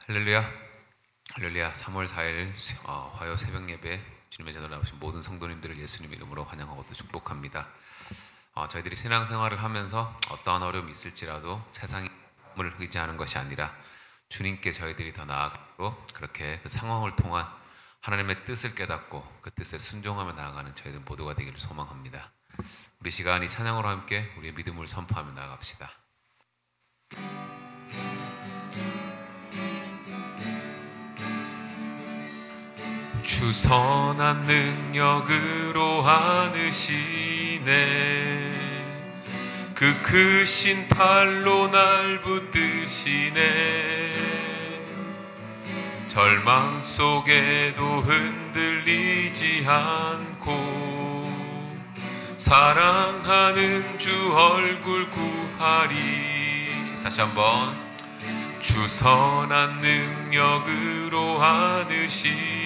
할렐루야, 할렐루야. 3월 4일 화요 새벽 예배 주님의 전으로 나오신 모든 성도님들을 예수님 이름으로 환영하고 또 축복합니다. 저희들이 신앙생활을 하면서 어떠한 어려움이 있을지라도 세상을 의지하는 것이 아니라 주님께 저희들이 더 나아가고 그렇게 그 상황을 통한 하나님의 뜻을 깨닫고 그 뜻에 순종하며 나아가는 저희들 모두가 되기를 소망합니다. 우리 시간이 찬양으로 함께 우리의 믿음을 선포하며 나아갑시다. 주 선한 능력으로 안으시네. 그 크신 팔로 날 붙드시네. 절망 속에도 흔들리지 않고 사랑하는 주 얼굴 구하리. 다시 한번. 주 선한 능력으로 안으시네.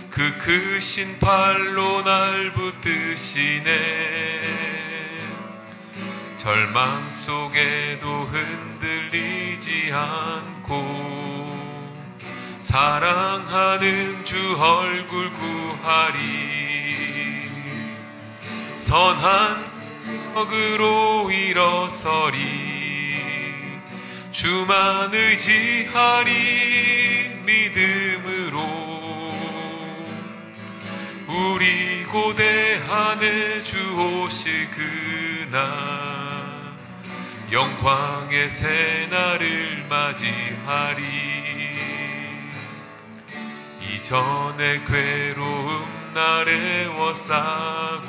그 크신 팔로 날 붙드시네. 절망 속에도 흔들리지 않고 사랑하는 주 얼굴 구하리. 선한 능력으로 일어서리. 주만 의지하리. 믿음으로 우리 고대 안에 주 오실 그날 영광의 새날을 맞이하리. 이전의 괴로움 날 애워싸고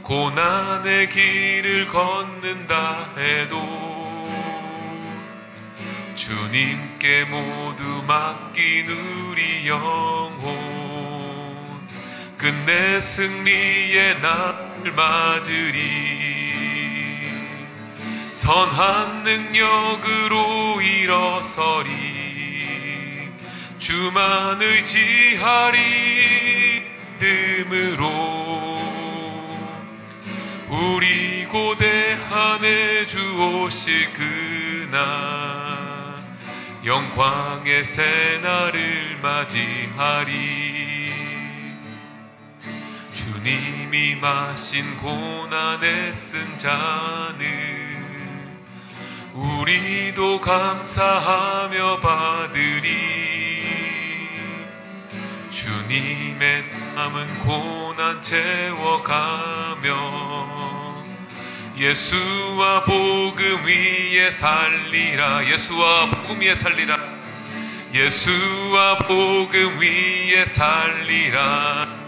고난의 길을 걷는다 해도 주님께 모두 맡긴 우리 영혼 끝내 승리의 날을 맞으리. 선한 능력으로 일어서리. 주만 의지하리. 믿음으로 우리 고대 안에 주 오실 그날 영광의 새날을 맞이하리. 주님이 마신 고난에 쓴 잔을 우리도 감사하며 받으리. 주님의 남은 고난 채워가며 예수와 복음 위에 살리라. 예수와 복음 위에 살리라. 예수와 복음 위에 살리라.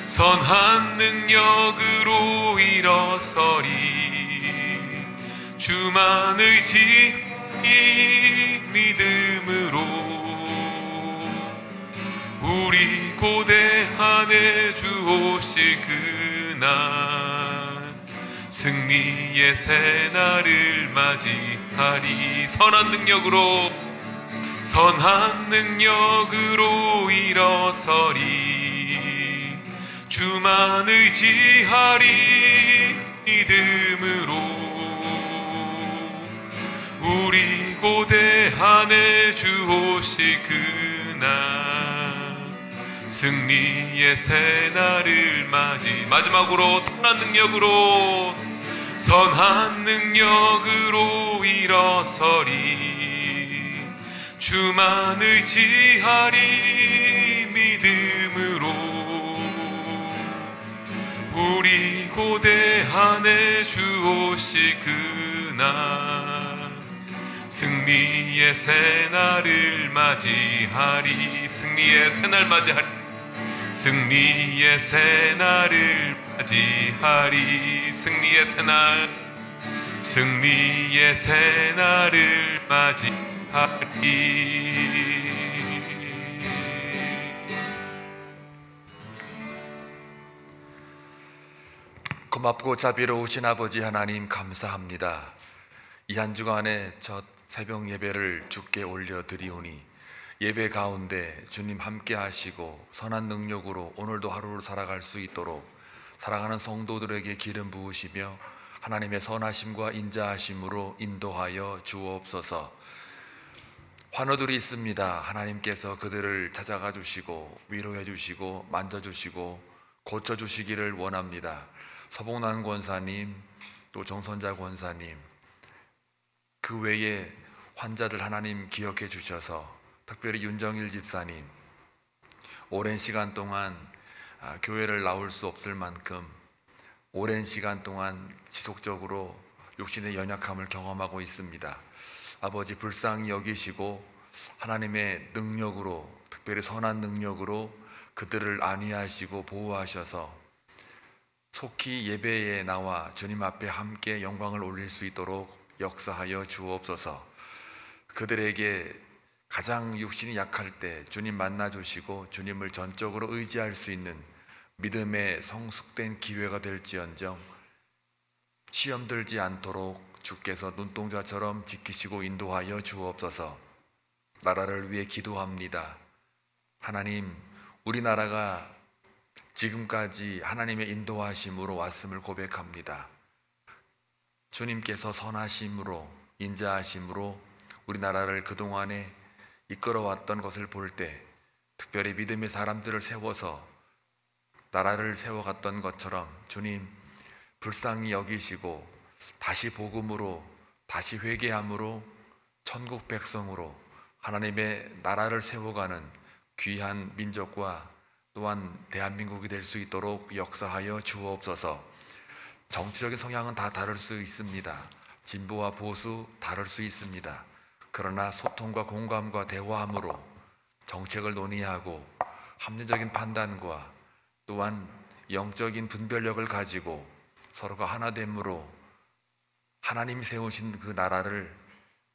선한 능력으로 일어서리. 주만 의지하리. 믿음으로 우리 고대 안에 주 오실 그날 승리의 새날을 맞이하리. 선한 능력으로 일어서리. 주만 의지하리. 믿음으로 우리 고대 안에 주 오실 그날 승리의 새날을 마지막으로 선한 능력으로 일어서리. 주만 의지하리. 믿음으로 우리 고대 안에 주 오실 그날 승리의 새날을 맞이하리. 승리의 새날 맞이하리. 승리의 새날을 맞이하리. 승리의 새날을 맞이하리. 고맙고 자비로우신 아버지 하나님 감사합니다. 이 한 주간에 첫 새벽 예배를 주께 올려드리오니 예배 가운데 주님 함께 하시고 선한 능력으로 오늘도 하루를 살아갈 수 있도록 사랑하는 성도들에게 기름 부으시며 하나님의 선하심과 인자하심으로 인도하여 주옵소서. 환우들이 있습니다. 하나님께서 그들을 찾아가 주시고 위로해 주시고 만져 주시고 고쳐 주시기를 원합니다. 서봉란 권사님, 또 정선자 권사님, 그 외에 환자들 하나님 기억해 주셔서, 특별히 윤정일 집사님, 오랜 시간 동안 교회를 나올 수 없을 만큼 오랜 시간 동안 지속적으로 육신의 연약함을 경험하고 있습니다. 아버지 불쌍히 여기시고 하나님의 능력으로, 특별히 선한 능력으로 그들을 안위하시고 보호하셔서 속히 예배에 나와 주님 앞에 함께 영광을 올릴 수 있도록 역사하여 주옵소서. 그들에게 가장 육신이 약할 때 주님 만나 주시고 주님을 전적으로 의지할 수 있는 믿음의 성숙된 기회가 될지언정 시험 들지 않도록 주께서 눈동자처럼 지키시고 인도하여 주옵소서. 나라를 위해 기도합니다. 하나님, 우리나라가 지금까지 하나님의 인도하심으로 왔음을 고백합니다. 주님께서 선하심으로 인자하심으로 우리나라를 그동안에 이끌어왔던 것을 볼 때, 특별히 믿음의 사람들을 세워서 나라를 세워갔던 것처럼 주님 불쌍히 여기시고 다시 복음으로, 다시 회개함으로 천국 백성으로 하나님의 나라를 세워가는 귀한 민족과 또한 대한민국이 될 수 있도록 역사하여 주옵소서. 정치적인 성향은 다 다를 수 있습니다. 진보와 보수 다를 수 있습니다. 그러나 소통과 공감과 대화함으로 정책을 논의하고 합리적인 판단과 또한 영적인 분별력을 가지고 서로가 하나됨으로 하나님이 세우신 그 나라를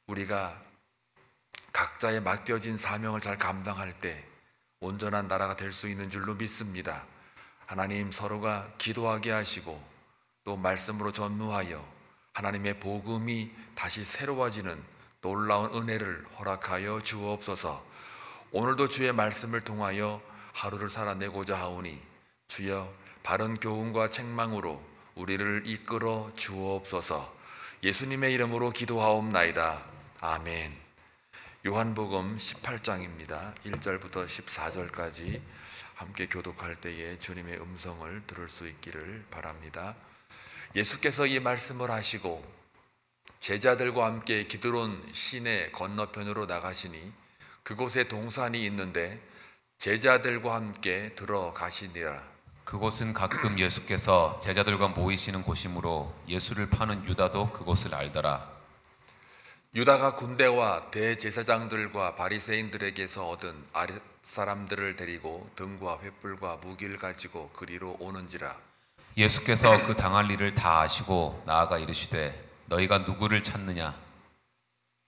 우리가 각자의 맡겨진 사명을 잘 감당할 때 온전한 나라가 될 수 있는 줄로 믿습니다. 하나님, 서로가 기도하게 하시고 또 말씀으로 전무하여 하나님의 복음이 다시 새로워지는 놀라운 은혜를 허락하여 주옵소서. 오늘도 주의 말씀을 통하여 하루를 살아내고자 하오니 주여 바른 교훈과 책망으로 우리를 이끌어 주옵소서. 예수님의 이름으로 기도하옵나이다. 아멘. 요한복음 18장입니다. 1절부터 14절까지 함께 교독할 때에 주님의 음성을 들을 수 있기를 바랍니다. 예수께서 이 말씀을 하시고 제자들과 함께 기드론 시내 건너편으로 나가시니 그곳에 동산이 있는데 제자들과 함께 들어가시니라. 그곳은 가끔 예수께서 제자들과 모이시는 곳이므로 예수를 파는 유다도 그곳을 알더라. 유다가 군대와 대제사장들과 바리새인들에게서 얻은 아랫사람들을 데리고 등과 횃불과 무기를 가지고 그리로 오는지라. 예수께서 그 당할 일을 다 아시고 나아가 이르시되 너희가 누구를 찾느냐?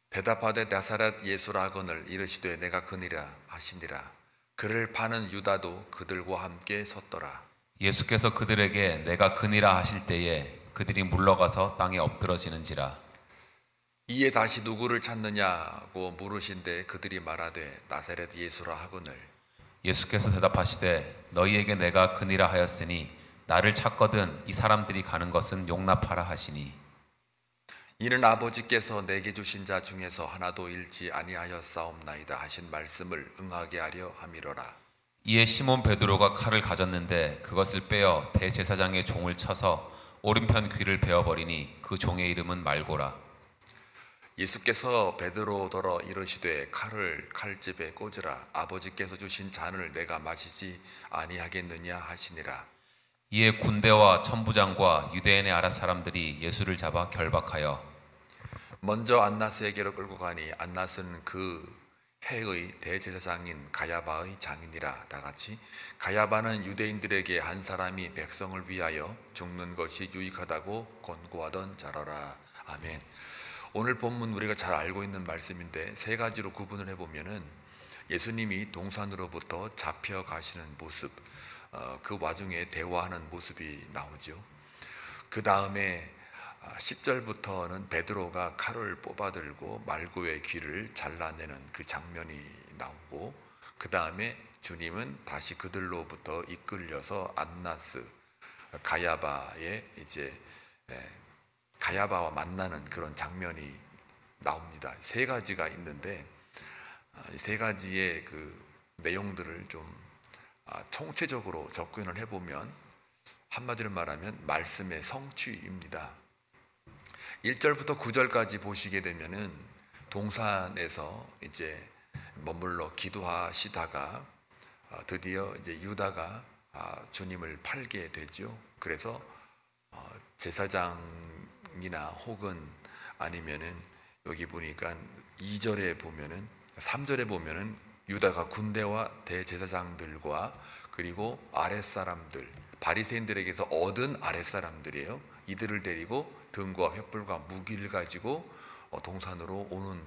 대답하되 나사렛 예수라 하거늘 이르시되 내가 그니라 하시니라. 그를 파는 유다도 그들과 함께 섰더라. 예수께서 그들에게 내가 그니라 하실 때에 그들이 물러가서 땅에 엎드러지는지라. 이에 다시 누구를 찾느냐고 물으신데 그들이 말하되 나사렛 예수라 하거늘. 예수께서 대답하시되 너희에게 내가 그니라 하였으니 나를 찾거든 이 사람들이 가는 것은 용납하라 하시니 이는 아버지께서 내게 주신 자 중에서 하나도 잃지 아니하였사옵나이다 하신 말씀을 응하게 하려 함이로라. 이에 시몬 베드로가 칼을 가졌는데 그것을 빼어 대제사장의 종을 쳐서 오른편 귀를 베어버리니 그 종의 이름은 말고라. 예수께서 베드로더러 이르시되 칼을 칼집에 꽂으라. 아버지께서 주신 잔을 내가 마시지 아니하겠느냐 하시니라. 이에 군대와 천부장과 유대인의 아랫 사람들이 예수를 잡아 결박하여 먼저 안나스에게로 끌고 가니 안나스는 그 해의 대제사장인 가야바의 장인이라. 다같이 가야바는 유대인들에게 한 사람이 백성을 위하여 죽는 것이 유익하다고 권고하던 자라라. 아멘. 오늘 본문 우리가 잘 알고 있는 말씀인데 세 가지로 구분을 해보면은 예수님이 동산으로부터 잡혀가시는 모습, 그 와중에 대화하는 모습이 나오죠. 그 다음에 10절부터는 베드로가 칼을 뽑아들고 말구의 귀를 잘라내는 그 장면이 나오고, 그 다음에 주님은 다시 그들로부터 이끌려서 안나스 가야바의 이제 가야바와 만나는 그런 장면이 나옵니다. 세 가지가 있는데 이 세 가지의 그 내용들을 좀 총체적으로 접근을 해보면 한마디로 말하면 말씀의 성취입니다. 1절부터 9절까지 보시게 되면은 동산에서 이제 머물러 기도하시다가 드디어 이제 유다가 주님을 팔게 되죠. 그래서 제사장이나 혹은 아니면은 여기 보니까 2절에 보면은 3절에 보면은 유다가 군대와 대제사장들과 그리고 아랫사람들 바리새인들에게서 얻은 아랫사람들이에요. 이들을 데리고 등과 횃불과 무기를 가지고 동산으로 오는,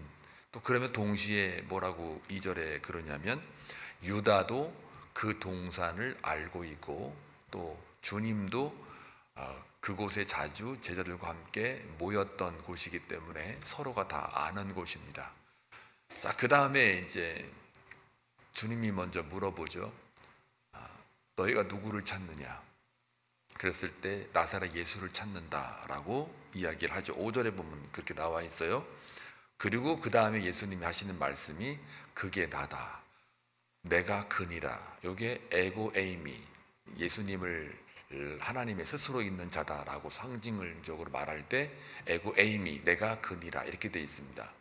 또 그러면 동시에 뭐라고 2절에 그러냐면 유다도 그 동산을 알고 있고 또 주님도 그곳에 자주 제자들과 함께 모였던 곳이기 때문에 서로가 다 아는 곳입니다. 자, 그 다음에 이제 주님이 먼저 물어보죠. 너희가 누구를 찾느냐? 그랬을 때 나사렛 예수를 찾는다라고 이야기를 하죠. 5절에 보면 그렇게 나와 있어요. 그리고 그 다음에 예수님이 하시는 말씀이 그게 나다. 내가 그니라. 요게 에고 에이미, 예수님을 하나님의 스스로 있는 자다라고 상징적으로 말할 때 에고 에이미, 내가 그니라 이렇게 되어 있습니다.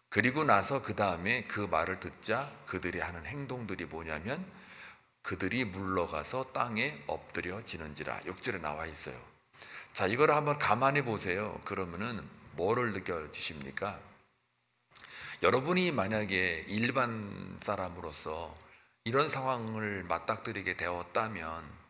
그리고 나서 그 다음에 그 말을 듣자 그들이 하는 행동들이 뭐냐면 그들이 물러가서 땅에 엎드려지는지라 6절에 나와 있어요. 자, 이걸 한번 가만히 보세요. 그러면은 뭐를 느껴지십니까? 여러분이 만약에 일반 사람으로서 이런 상황을 맞닥뜨리게 되었다면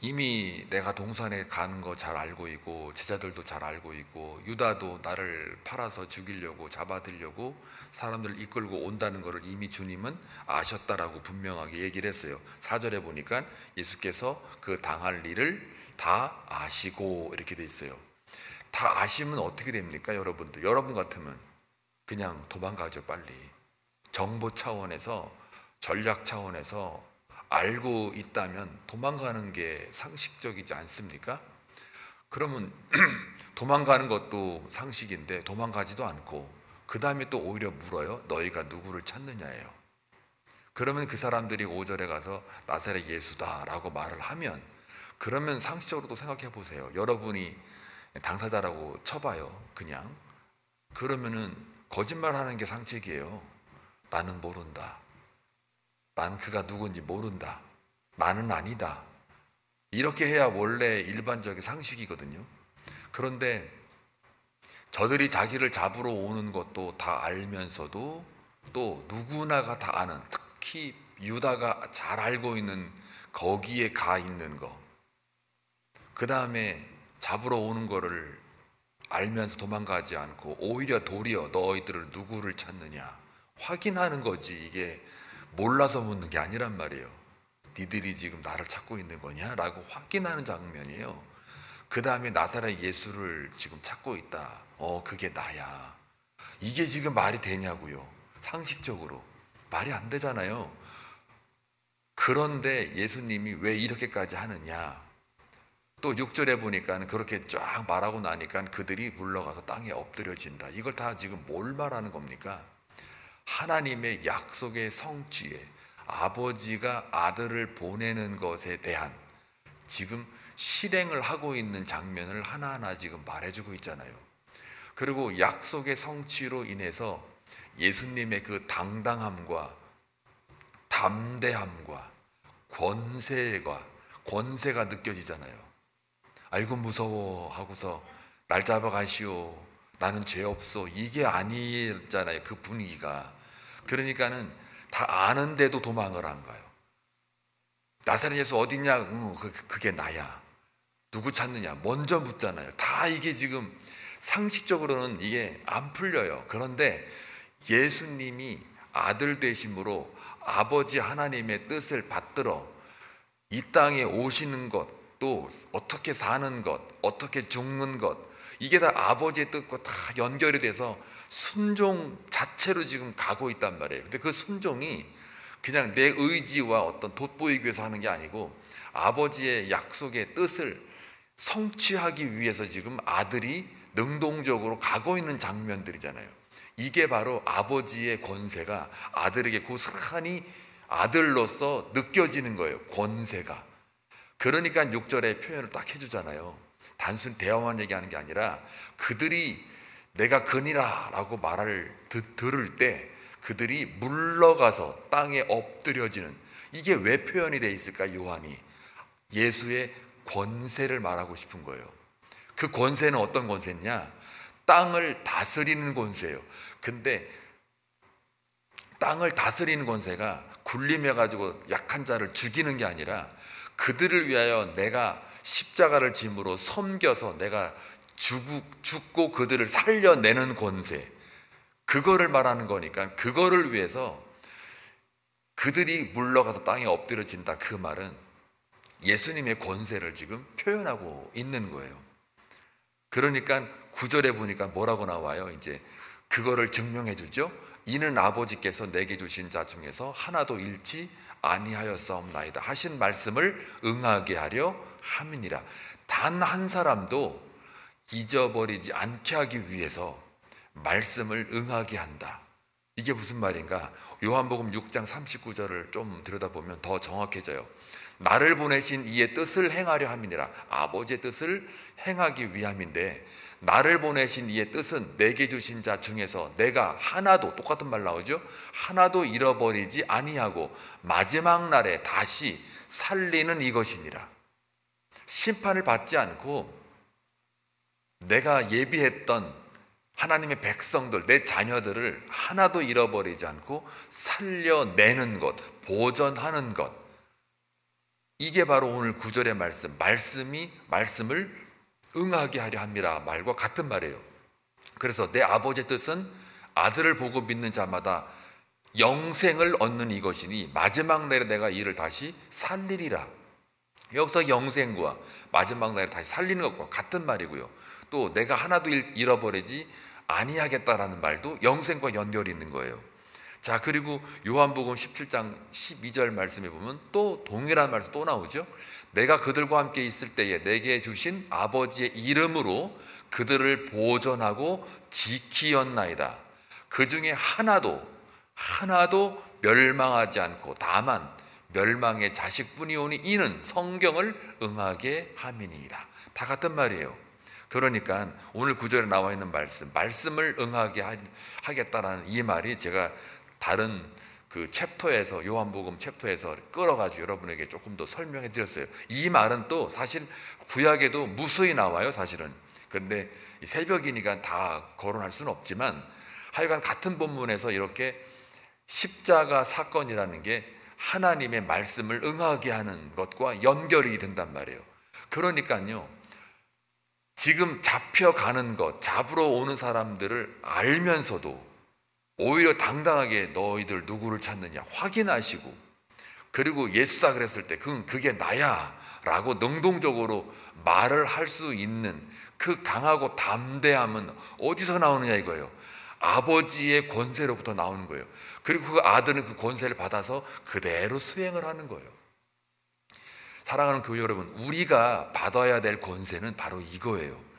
이미 내가 동산에 가는 거 잘 알고 있고 제자들도 잘 알고 있고 유다도 나를 팔아서 죽이려고 잡아들려고 사람들을 이끌고 온다는 것을 이미 주님은 아셨다라고 분명하게 얘기를 했어요. 4절에 보니까 예수께서 그 당할 일을 다 아시고 이렇게 돼 있어요. 다 아시면 어떻게 됩니까? 여러분들, 여러분 같으면 그냥 도망가죠. 빨리. 정보 차원에서, 전략 차원에서 알고 있다면 도망가는 게 상식적이지 않습니까? 그러면 도망가는 것도 상식인데 도망가지도 않고 그 다음에 또 오히려 물어요. 너희가 누구를 찾느냐예요. 그러면 그 사람들이 5절에 가서 나사렛 예수다라고 말을 하면, 그러면 상식적으로도 생각해 보세요. 여러분이 당사자라고 쳐봐요. 그냥 그러면은 거짓말하는 게 상책이에요. 나는 모른다. 난 그가 누군지 모른다. 나는 아니다. 이렇게 해야 원래 일반적인 상식이거든요. 그런데 저들이 자기를 잡으러 오는 것도 다 알면서도 또 누구나가 다 아는, 특히 유다가 잘 알고 있는 거기에 가 있는 거, 그 다음에 잡으러 오는 거를 알면서 도망가지 않고 오히려 도리어 너희들을 누구를 찾느냐 확인하는 거지. 이게 몰라서 묻는 게 아니란 말이에요. 니들이 지금 나를 찾고 있는 거냐? 라고 확인하는 장면이에요. 그 다음에 나사렛 예수를 지금 찾고 있다. 그게 나야. 이게 지금 말이 되냐고요. 상식적으로 말이 안 되잖아요. 그런데 예수님이 왜 이렇게까지 하느냐? 또 6절에 보니까 그렇게 쫙 말하고 나니까 그들이 물러가서 땅에 엎드려진다. 이걸 다 지금 뭘 말하는 겁니까? 하나님의 약속의 성취에, 아버지가 아들을 보내는 것에 대한 지금 실행을 하고 있는 장면을 하나하나 지금 말해주고 있잖아요. 그리고 약속의 성취로 인해서 예수님의 그 당당함과 담대함과 권세가 느껴지잖아요. 아이고 무서워 하고서 날 잡아가시오, 나는 죄 없어, 이게 아니잖아요. 그 분위기가. 그러니까는 다 아는데도 도망을 안 가요. 나사렛 예수 어딨냐? 그게 나야. 누구 찾느냐? 먼저 묻잖아요. 다 이게 지금 상식적으로는 이게 안 풀려요. 그런데 예수님이 아들 되심으로 아버지 하나님의 뜻을 받들어 이 땅에 오시는 것, 또 어떻게 사는 것, 어떻게 죽는 것, 이게 다 아버지의 뜻과 다 연결이 돼서 순종 자체로 지금 가고 있단 말이에요. 근데 그 순종이 그냥 내 의지와 어떤 돋보이기 위해서 하는 게 아니고 아버지의 약속의 뜻을 성취하기 위해서 지금 아들이 능동적으로 가고 있는 장면들이잖아요. 이게 바로 아버지의 권세가 아들에게 고스란히 아들로서 느껴지는 거예요. 권세가. 그러니까 6절에 표현을 딱 해주잖아요. 단순 대화만 얘기하는 게 아니라 그들이 내가 그니라 라고 말을 들을 때 그들이 물러가서 땅에 엎드려지는, 이게 왜 표현이 되어 있을까? 요한이 예수의 권세를 말하고 싶은 거예요. 그 권세는 어떤 권세냐? 땅을 다스리는 권세예요. 근데 땅을 다스리는 권세가 군림해 가지고 약한 자를 죽이는 게 아니라 그들을 위하여 내가 십자가를 짐으로 섬겨서 내가 죽고 그들을 살려내는 권세, 그거를 말하는 거니까 그거를 위해서 그들이 물러가서 땅에 엎드려진다. 그 말은 예수님의 권세를 지금 표현하고 있는 거예요. 그러니까 9절에 보니까 뭐라고 나와요? 이제 그거를 증명해 주죠. 이는 아버지께서 내게 주신 자 중에서 하나도 잃지 아니하였사옵나이다 하신 말씀을 응하게 하려 함이니라. 단 한 사람도 잊어버리지 않게 하기 위해서 말씀을 응하게 한다. 이게 무슨 말인가? 요한복음 6장 39절을 좀 들여다보면 더 정확해져요. 나를 보내신 이의 뜻을 행하려 함이니라. 아버지의 뜻을 행하기 위함인데, 나를 보내신 이의 뜻은 내게 주신 자 중에서 내가 하나도, 똑같은 말 나오죠? 하나도 잃어버리지 아니하고 마지막 날에 다시 살리는 이것이니라. 심판을 받지 않고 내가 예비했던 하나님의 백성들, 내 자녀들을 하나도 잃어버리지 않고 살려내는 것, 보전하는 것, 이게 바로 오늘 9절의 말씀을 응하게 하려 함이라 말과 같은 말이에요. 그래서 내 아버지의 뜻은 아들을 보고 믿는 자마다 영생을 얻는 이것이니 마지막 날에 내가 이를 다시 살리리라. 여기서 영생과 마지막 날에 다시 살리는 것과 같은 말이고요. 또 내가 하나도 잃어버리지 아니하겠다라는 말도 영생과 연결이 있는 거예요. 자, 그리고 요한복음 17장 12절 말씀에 보면 또 동일한 말씀 또 나오죠. 내가 그들과 함께 있을 때에 내게 주신 아버지의 이름으로 그들을 보존하고 지키었나이다. 그 중에 하나도 멸망하지 않고 다만 멸망의 자식뿐이오니 이는 성경을 응하게 함이니이다. 다 같은 말이에요. 그러니까 오늘 구절에 나와 있는 말씀을 응하게 하겠다라는 이 말이 제가 다른 그 챕터에서, 요한복음 챕터에서 끌어가지고 여러분에게 조금 더 설명해 드렸어요. 이 말은 또 사실 구약에도 무수히 나와요, 사실은. 그런데 새벽이니까 다 거론할 수는 없지만 하여간 같은 본문에서 이렇게 십자가 사건이라는 게 하나님의 말씀을 응하게 하는 것과 연결이 된단 말이에요. 그러니까요, 지금 잡혀가는 것, 잡으러 오는 사람들을 알면서도 오히려 당당하게 너희들 누구를 찾느냐 확인하시고, 그리고 예수다 그랬을 때 그게 나야 라고 능동적으로 말을 할 수 있는 그 강하고 담대함은 어디서 나오느냐 이거예요. 아버지의 권세로부터 나오는 거예요. 그리고 그 아들은 그 권세를 받아서 그대로 수행을 하는 거예요. 사랑하는 교회 여러분, 우리가 받아야 될 권세는 바로 이거예요.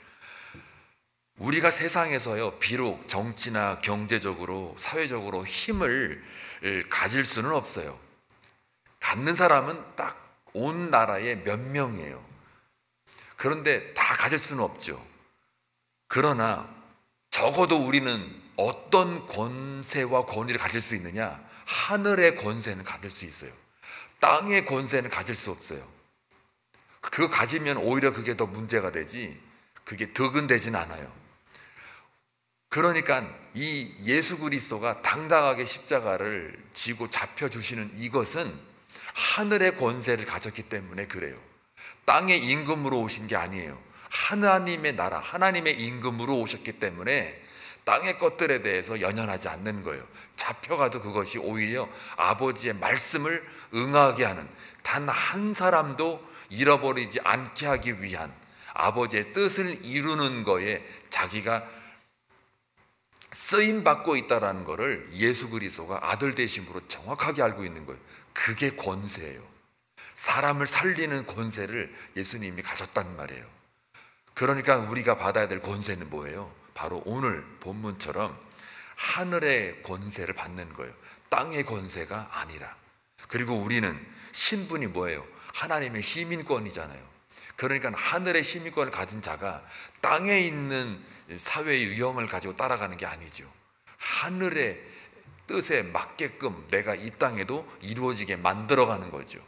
우리가 세상에서요, 비록 정치나 경제적으로 사회적으로 힘을 가질 수는 없어요. 갖는 사람은 딱 온 나라에 몇 명이에요. 그런데 다 가질 수는 없죠. 그러나 적어도 우리는 어떤 권세와 권위를 가질 수 있느냐? 하늘의 권세는 가질 수 있어요. 땅의 권세는 가질 수 없어요. 그거 가지면 오히려 그게 더 문제가 되지, 그게 덕은 되진 않아요. 그러니까 이 예수 그리스도가 당당하게 십자가를 지고 잡혀주시는 이것은 하늘의 권세를 가졌기 때문에 그래요. 땅의 임금으로 오신 게 아니에요. 하나님의 나라, 하나님의 임금으로 오셨기 때문에 땅의 것들에 대해서 연연하지 않는 거예요. 잡혀가도 그것이 오히려 아버지의 말씀을 응하게 하는, 단 한 사람도 잃어버리지 않게 하기 위한 아버지의 뜻을 이루는 거에 자기가 쓰임받고 있다는 것을 예수 그리스도가 아들 되심으로 정확하게 알고 있는 거예요. 그게 권세예요. 사람을 살리는 권세를 예수님이 가졌단 말이에요. 그러니까 우리가 받아야 될 권세는 뭐예요? 바로 오늘 본문처럼 하늘의 권세를 받는 거예요. 땅의 권세가 아니라. 그리고 우리는 신분이 뭐예요? 하나님의 시민권이잖아요. 그러니까 하늘의 시민권을 가진 자가 땅에 있는 사회의 유형을 가지고 따라가는 게 아니죠. 하늘의 뜻에 맞게끔 내가 이 땅에도 이루어지게 만들어가는 거죠.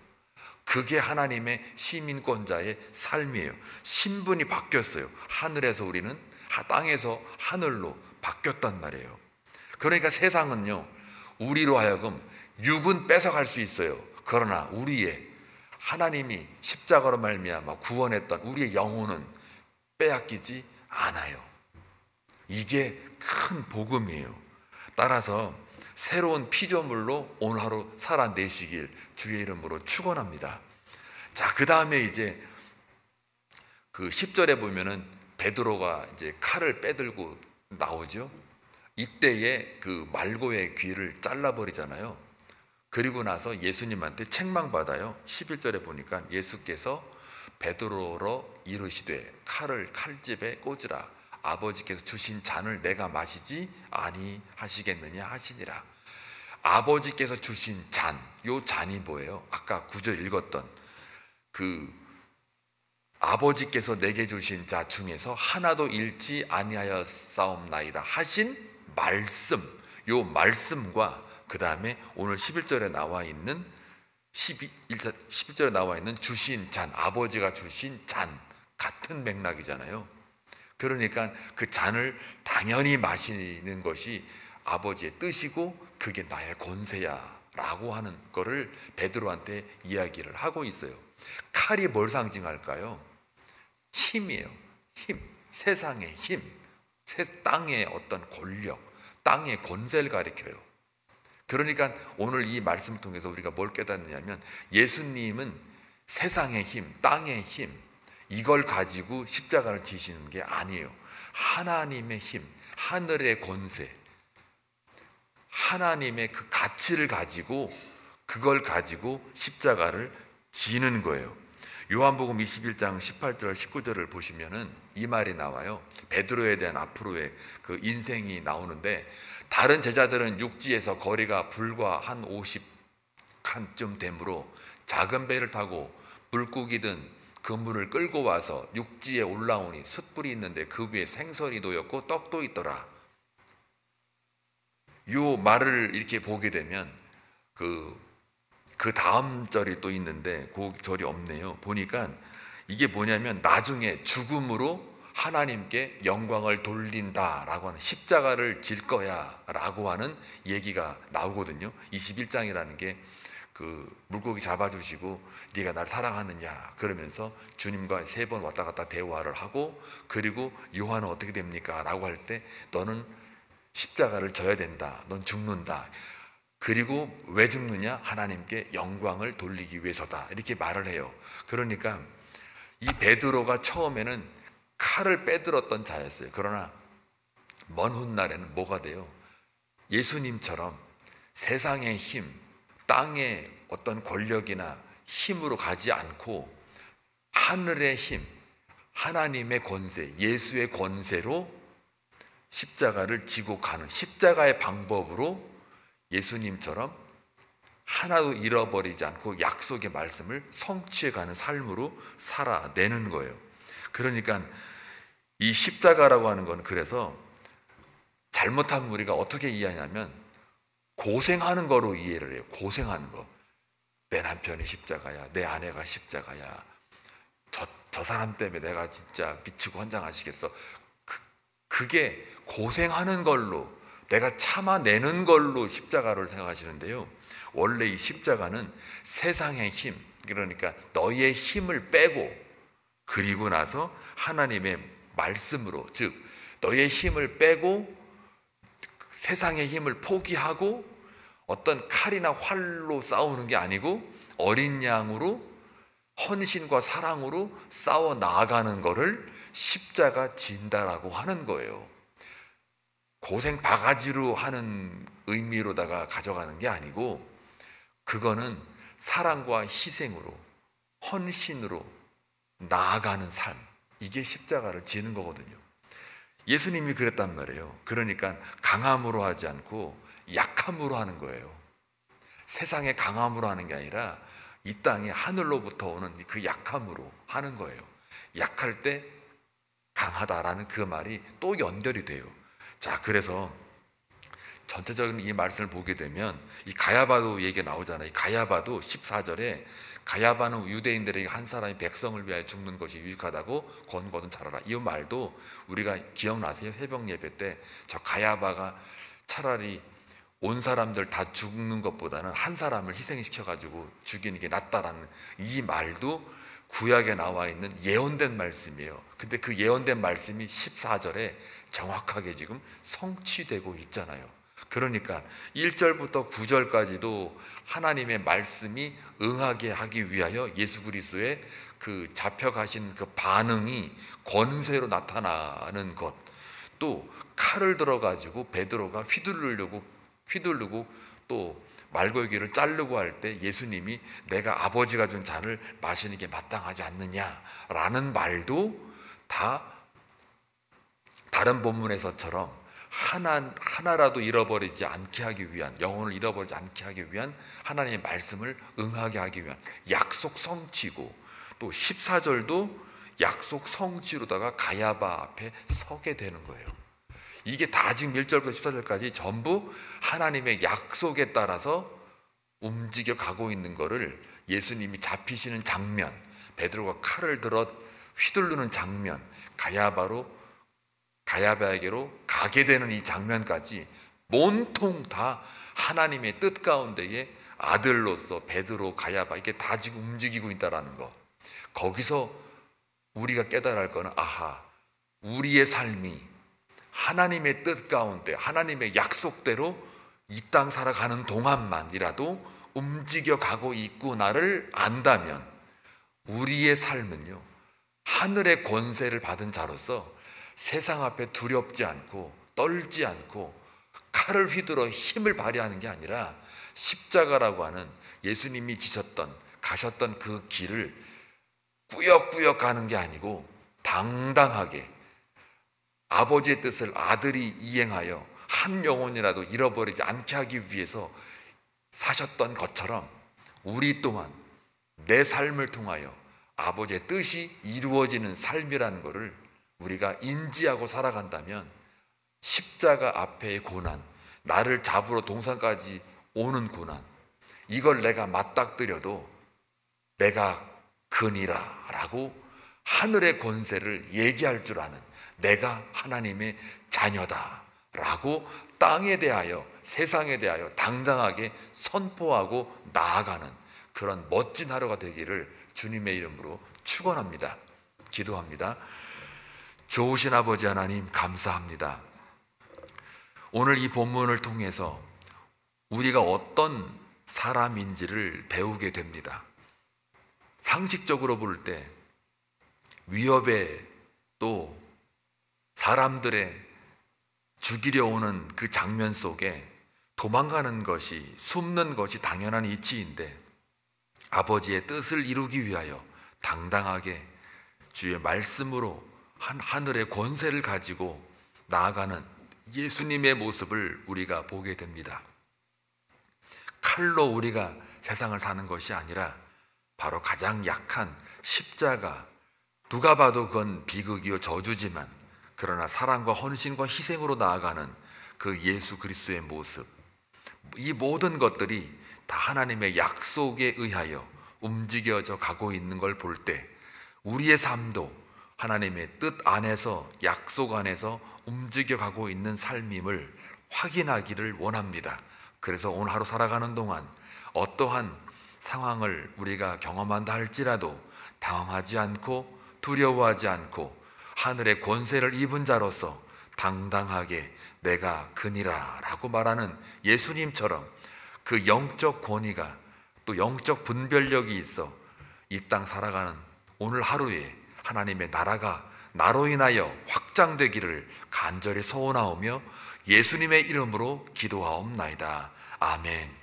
그게 하나님의 시민권자의 삶이에요. 신분이 바뀌었어요. 하늘에서 우리는 땅에서 하늘로 바뀌었단 말이에요. 그러니까 세상은요, 우리로 하여금 육은 뺏어갈 수 있어요. 그러나 우리의 하나님이 십자가로 말미암아 구원했던 우리의 영혼은 빼앗기지 않아요. 이게 큰 복음이에요. 따라서 새로운 피조물로 오늘 하루 살아내시길 주의 이름으로 축원합니다. 자, 그 다음에 이제 그 10절에 보면은 베드로가 이제 칼을 빼들고 나오죠. 이때에 그 말고의 귀를 잘라버리잖아요. 그리고 나서 예수님한테 책망받아요. 11절에 보니까 예수께서 베드로로 이르시되 칼을 칼집에 꽂으라. 아버지께서 주신 잔을 내가 마시지 아니하시겠느냐 하시니라. 아버지께서 주신 잔, 요 잔이 뭐예요? 아까 9절 읽었던 그 아버지께서 내게 주신 자 중에서 하나도 잃지 아니하여 싸움나이다 하신 말씀, 요 말씀과 그 다음에 오늘 11절에 나와 있는 11절에 나와 있는 주신 잔, 아버지가 주신 잔 같은 맥락이잖아요. 그러니까 그 잔을 당연히 마시는 것이 아버지의 뜻이고 그게 나의 권세야 라고 하는 거를 베드로한테 이야기를 하고 있어요. 칼이 뭘 상징할까요? 힘이에요. 힘, 세상의 힘, 땅의 어떤 권력, 땅의 권세를 가리켜요. 그러니까 오늘 이 말씀을 통해서 우리가 뭘 깨닫느냐면 예수님은 세상의 힘, 땅의 힘, 이걸 가지고 십자가를 지시는 게 아니에요. 하나님의 힘, 하늘의 권세, 하나님의 그 가치를 가지고 그걸 가지고 십자가를 지는 거예요. 요한복음 21장 18절 19절을 보시면은 이 말이 나와요. 베드로에 대한 앞으로의 그 인생이 나오는데 다른 제자들은 육지에서 거리가 불과 한 50칸쯤 되므로 작은 배를 타고 물고기든 그물을 끌고 와서 육지에 올라오니 숯불이 있는데 그 위에 생선이 놓였고 떡도 있더라. 요 말을 이렇게 보게 되면 그 다음 절이 또 있는데 그 절이 없네요. 보니까 이게 뭐냐면 나중에 죽음으로 하나님께 영광을 돌린다라고 하는 십자가를 질 거야 라고 하는 얘기가 나오거든요. 21장이라는 게 그 물고기 잡아주시고 네가 날 사랑하느냐 그러면서 주님과 3번 왔다 갔다 대화를 하고 그리고 요한은 어떻게 됩니까? 라고 할 때 너는 십자가를 져야 된다. 넌 죽는다. 그리고 왜 죽느냐? 하나님께 영광을 돌리기 위해서다. 이렇게 말을 해요. 그러니까 이 베드로가 처음에는 칼을 빼들었던 자였어요. 그러나 먼 훗날에는 뭐가 돼요? 예수님처럼 세상의 힘, 땅의 어떤 권력이나 힘으로 가지 않고 하늘의 힘, 하나님의 권세, 예수의 권세로 십자가를 지고 가는 십자가의 방법으로 예수님처럼 하나도 잃어버리지 않고 약속의 말씀을 성취해가는 삶으로 살아내는 거예요. 그러니까 이 십자가라고 하는 건 그래서 잘못하면 우리가 어떻게 이해하냐면 고생하는 거로 이해를 해요. 고생하는 거. 내 남편이 십자가야, 내 아내가 십자가야, 저 사람 때문에 내가 진짜 미치고 환장하시겠어. 그게 고생하는 걸로, 내가 참아내는 걸로 십자가를 생각하시는데요. 원래 이 십자가는 세상의 힘, 그러니까 너의 힘을 빼고 그리고 나서 하나님의 말씀으로, 즉 너의 힘을 빼고 세상의 힘을 포기하고 어떤 칼이나 활로 싸우는 게 아니고 어린 양으로 헌신과 사랑으로 싸워 나아가는 거를 십자가 진다라고 하는 거예요. 고생 바가지로 하는 의미로다가 가져가는 게 아니고 그거는 사랑과 희생으로 헌신으로 나아가는 삶, 이게 십자가를 지는 거거든요. 예수님이 그랬단 말이에요. 그러니까 강함으로 하지 않고 약함으로 하는 거예요. 세상의 강함으로 하는 게 아니라 이 땅에 하늘로부터 오는 그 약함으로 하는 거예요. 약할 때 강하다라는 그 말이 또 연결이 돼요. 자, 그래서 전체적인 이 말씀을 보게 되면 이 가야바도 얘기가 나오잖아요. 이 가야바도 14절에 가야바는 유대인들에게 한 사람이 백성을 위하여 죽는 것이 유익하다고 권고하던 잘하라. 이 말도 우리가 기억나세요? 새벽 예배 때 저 가야바가 차라리 온 사람들 다 죽는 것보다는 한 사람을 희생시켜가지고 죽이는 게 낫다라는 이 말도 구약에 나와 있는 예언된 말씀이에요. 근데 그 예언된 말씀이 14절에 정확하게 지금 성취되고 있잖아요. 그러니까 1절부터 9절까지도 하나님의 말씀이 응하게 하기 위하여 예수 그리스도의 그 잡혀가신 그 반응이 권세로 나타나는 것, 또 칼을 들어가지고 베드로가 휘두르고 또 말고기를 자르고 할 때 예수님이 내가 아버지가 준 잔을 마시는 게 마땅하지 않느냐라는 말도 다 다른 본문에서처럼 하나라도 잃어버리지 않게 하기 위한, 영혼을 잃어버리지 않게 하기 위한 하나님의 말씀을 응하게 하기 위한 약속 성취고, 또 14절도 약속 성취로다가 가야바 앞에 서게 되는 거예요. 이게 다 지금 1절부터 14절까지 전부 하나님의 약속에 따라서 움직여 가고 있는 거를 예수님이 잡히시는 장면, 베드로가 칼을 들어 휘두르는 장면, 가야바에게로 가게 되는 이 장면까지 온통 다 하나님의 뜻 가운데에 아들로서 베드로, 가야바 이게 다 지금 움직이고 있다라는 거. 거기서 우리가 깨달아야 할 거는 우리의 삶이 하나님의 뜻 가운데 하나님의 약속대로 이 땅 살아가는 동안만이라도 움직여 가고 있구나를 안다면 우리의 삶은요, 하늘의 권세를 받은 자로서 세상 앞에 두렵지 않고 떨지 않고 칼을 휘두르 힘을 발휘하는 게 아니라 십자가라고 하는 예수님이 가셨던 그 길을 꾸역꾸역 가는 게 아니고 당당하게 아버지의 뜻을 아들이 이행하여 한 영혼이라도 잃어버리지 않게 하기 위해서 사셨던 것처럼 우리 또한 내 삶을 통하여 아버지의 뜻이 이루어지는 삶이라는 것을 우리가 인지하고 살아간다면 십자가 앞에의 고난, 나를 잡으러 동산까지 오는 고난, 이걸 내가 맞닥뜨려도 내가 그니라 라고 하늘의 권세를 얘기할 줄 아는, 내가 하나님의 자녀다 라고 땅에 대하여, 세상에 대하여 당당하게 선포하고 나아가는 그런 멋진 하루가 되기를 주님의 이름으로 축원합니다. 기도합니다. 좋으신 아버지 하나님, 감사합니다. 오늘 이 본문을 통해서 우리가 어떤 사람인지를 배우게 됩니다. 상식적으로 볼 때 위협에, 또 사람들의 죽이려 오는 그 장면 속에 도망가는 것이, 숨는 것이 당연한 이치인데, 아버지의 뜻을 이루기 위하여 당당하게 주의 말씀으로 하늘의 권세를 가지고 나아가는 예수님의 모습을 우리가 보게 됩니다. 칼로 우리가 세상을 사는 것이 아니라 바로 가장 약한 십자가, 누가 봐도 그건 비극이요 저주지만 그러나 사랑과 헌신과 희생으로 나아가는 그 예수 그리스도의 모습, 이 모든 것들이 다 하나님의 약속에 의하여 움직여져 가고 있는 걸 볼 때 우리의 삶도 하나님의 뜻 안에서, 약속 안에서 움직여 가고 있는 삶임을 확인하기를 원합니다. 그래서 오늘 하루 살아가는 동안 어떠한 상황을 우리가 경험한다 할지라도 당황하지 않고 두려워하지 않고 하늘의 권세를 입은 자로서 당당하게 내가 그니라 라고 말하는 예수님처럼 그 영적 권위가, 또 영적 분별력이 있어 이 땅 살아가는 오늘 하루에 하나님의 나라가 나로 인하여 확장되기를 간절히 소원하오며 예수님의 이름으로 기도하옵나이다. 아멘.